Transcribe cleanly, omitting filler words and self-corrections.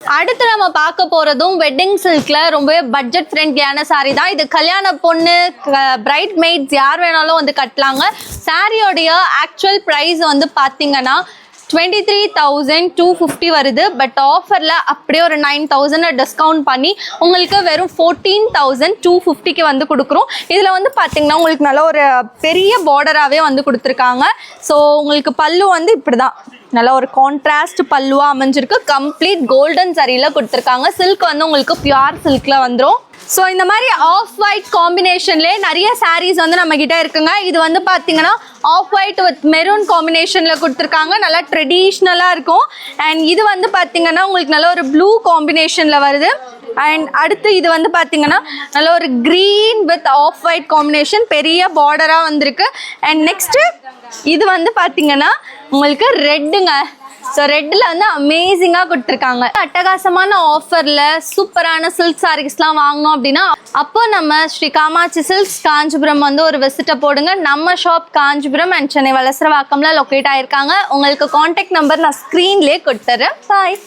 அடுத்து நம்ம பார்க்க போறதும் வெட்டிங் சில்க்ல ரொம்பவே பட்ஜெட் ஃப்ரெண்ட்லியான சாரி தான். இது கல்யாண பொண்ணு, பிரைட் மெய்ட்ஸ் யார் வேணாலும் வந்து கட்டலாங்க. சாரியோடைய ஆக்சுவல் ப்ரைஸ் வந்து பார்த்தீங்கன்னா 23,250 வருது. பட் ஆஃபரில் அப்படியே ஒரு 9,000 டிஸ்கவுண்ட் பண்ணி உங்களுக்கு வெறும் 14,250க்கு வந்து கொடுக்குறோம். இதில் வந்து பார்த்தீங்கன்னா உங்களுக்கு நல்ல ஒரு பெரிய பார்டராகவே வந்து கொடுத்துருக்காங்க. ஸோ உங்களுக்கு பல்லு வந்து இப்படி தான் நல்ல ஒரு கான்ட்ராஸ்ட் பல்லுவாக அமைஞ்சிருக்கு. கம்ப்ளீட் கோல்டன் சரியில் கொடுத்துருக்காங்க. சில்க் வந்து உங்களுக்கு பியூர் சில்கில் வந்துடும். ஸோ இந்த மாதிரி ஆஃப் ஒயிட் காம்பினேஷன்லேயே நிறைய சாரீஸ் வந்து நம்மக்கிட்ட இருக்குங்க. இது வந்து பார்த்தீங்கன்னா ஆஃப் ஒயிட் வித் மெரூன் காம்பினேஷனில் கொடுத்துருக்காங்க. நல்லா ட்ரெடிஷ்னலாக இருக்கும். அண்ட் இது வந்து பார்த்தீங்கன்னா உங்களுக்கு நல்ல ஒரு ப்ளூ காம்பினேஷனில் வருது. அண்ட் அடுத்து இது வந்து பார்த்தீங்கன்னா நல்ல ஒரு green with off white combination, பெரிய பார்டராக வந்திருக்கு. அண்ட் நெக்ஸ்ட்டு இது வந்து பார்த்தீங்கன்னா உங்களுக்கு ரெட்டுங்க. ஸோ ரெட்டில் வந்து அமேசிங்காக கொடுத்துருக்காங்க. அட்டகாசமான ஆஃபரில் சூப்பரான சில்க் சாரீஸ்லாம் வாங்கினோம் அப்படின்னா அப்போ நம்ம ஸ்ரீ காமாட்சி சில்க்ஸ் காஞ்சிபுரம் வந்து ஒரு விசிட்டை போடுங்க. நம்ம ஷாப் காஞ்சிபுரம் அண்ட் சென்னை வலசரவாக்கம்ல லொக்கேட் ஆகிருக்காங்க. உங்களுக்கு கான்டாக்ட் நம்பர் நான் ஸ்க்ரீன்லேயே கொடுத்துறேன். பாய்.